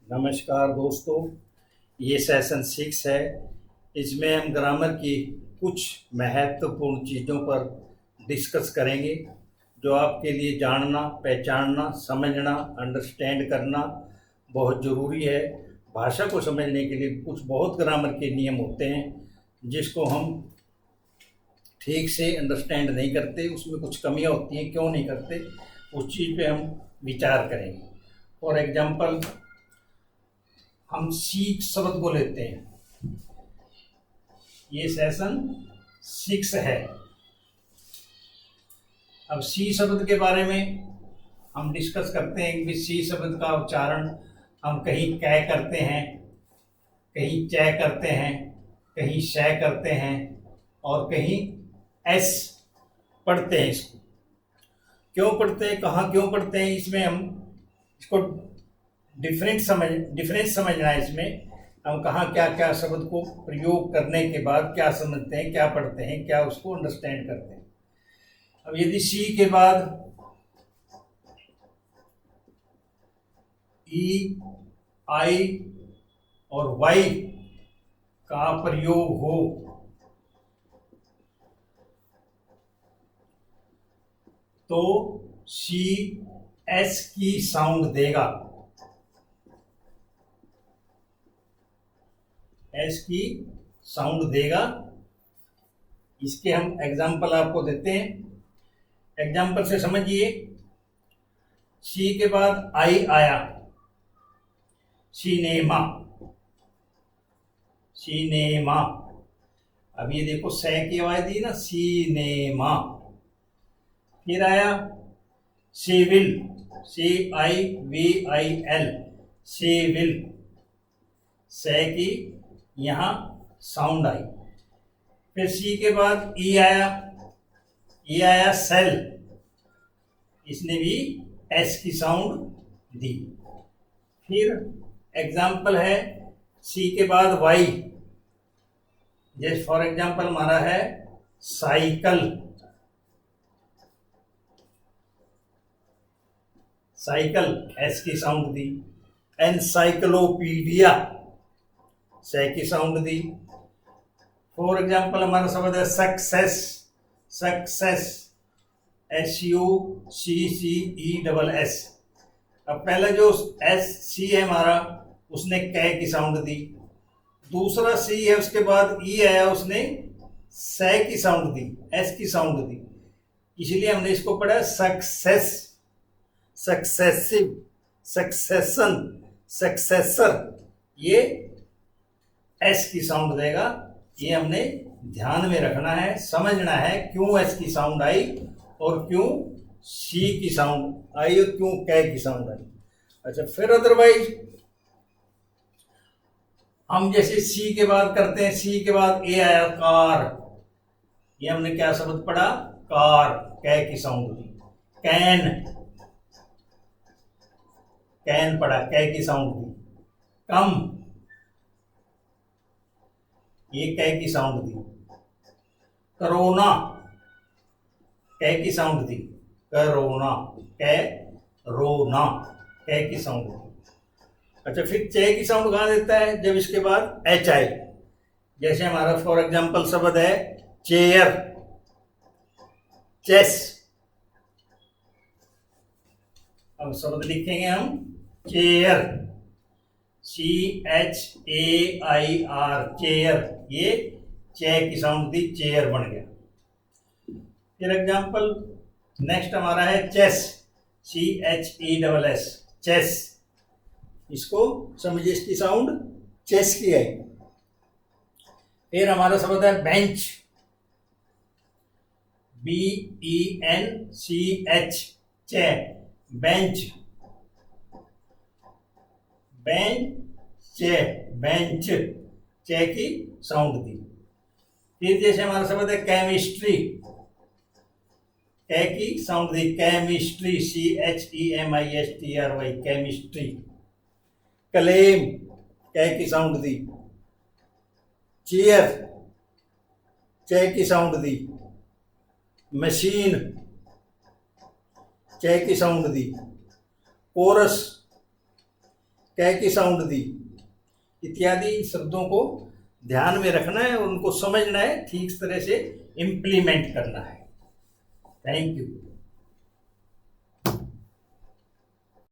नमस्कार दोस्तों, ये सेशन 6 है। इसमें हम ग्रामर की कुछ महत्वपूर्ण चीज़ों पर डिस्कस करेंगे जो आपके लिए जानना, पहचानना, समझना, अंडरस्टैंड करना बहुत ज़रूरी है। भाषा को समझने के लिए कुछ बहुत ग्रामर के नियम होते हैं जिसको हम ठीक से अंडरस्टैंड नहीं करते, उसमें कुछ कमियां होती हैं, क्यों नहीं करते, उस चीज़ पे हम विचार करेंगे। फॉर एग्जांपल, हम सीख शब्द को लेते हैं। ये सेशन 6 है। अब सी शब्द के बारे में हम डिस्कस करते हैं कि सी शब्द का उच्चारण हम कहीं कै करते हैं, कहीं चै करते हैं, कहीं शै करते हैं और कहीं एस पढ़ते हैं। इसको क्यों पढ़ते हैं, कहाँ क्यों पढ़ते हैं, इसमें हम इसको डिफरेंस समझना है। इसमें हम कहाँ क्या क्या शब्द को प्रयोग करने के बाद क्या समझते हैं, क्या पढ़ते हैं, क्या उसको अंडरस्टैंड करते हैं। अब यदि सी के बाद ई, आई और वाई का प्रयोग हो तो सी एस की साउंड देगा, एस की साउंड देगा। इसके हम एग्जाम्पल आपको देते हैं। एग्जाम्पल से समझिए। सी के बाद आई आया, सिनेमा, सिनेमा। अब ये देखो सै की आवाज दी ना, सिनेमा। फिर आया सिविल, CIVIL, सिविल। सै की यहां साउंड आई। फिर सी के बाद ई आया, ई आया सेल, इसने भी एस की साउंड दी। फिर एग्जाम्पल है सी के बाद वाई, जैसे फॉर एग्जाम्पल हमारा है साइकिल, साइकिल एस की साउंड दी। एनसाइक्लोपीडिया सै की साउंड दी। फॉर एग्जाम्पल हमारा शब्द है सक्सेस, सक्सेस SUCCESS। अब पहला जो एस सी है हमारा, उसने कै की साउंड दी। दूसरा सी है, उसके बाद ई आया, उसने सै की साउंड दी, एस की साउंड दी। इसलिए हमने इसको पढ़ा सक्सेस, सक्सेसिव, सक्सेशन, सक्सेसर। ये एस की साउंड देगा। ये हमने ध्यान में रखना है, समझना है क्यों एस की साउंड आई और क्यों सी की साउंड आई और क्यों कै की साउंड आई। अच्छा, फिर अदरवाइज हम जैसे सी के बाद करते हैं, सी के बाद ए आया कार। ये हमने क्या शब्द पढ़ा, कार, कै की साउंड दी। कैन, कैन पढ़ा, कै की साउंड दी। कम, ये कै की साउंड दी। करोना, कै की साउंड दी। करोना, कै रोना, कै की साउंड दी। अच्छा, फिर चे की साउंड कहां देता है, जब इसके बाद एच आए। जैसे हमारा फॉर एग्जाम्पल शब्द है चेयर, चेस। अब शब्द लिखेंगे हम चेयर, CHAIR, चेयर। ये चे की साउंड दी, चेयर बन गया। फिर एग्जाम्पल नेक्स्ट हमारा है चेस, CHESS, चेस। इसको समझिए, इसकी साउंड चेस की है। फिर हमारा शब्द है बेंच, BENCH, चे, बेंच, बेंच, बेंच, चे की साउंड दी। फिर जैसे हमारा शब्द है केमिस्ट्री, कै की साउंड दी, केमिस्ट्री, CHEMISTRY, केमिस्ट्री। क्लेम, कै की साउंड दी। चेयर, चे की साउंड दी। मशीन, चे की साउंड दी। कोरस, कै की साउंड दी इत्यादि शब्दों को ध्यान में रखना है, उनको समझना है, ठीक तरह से इम्प्लीमेंट करना है। Thank you.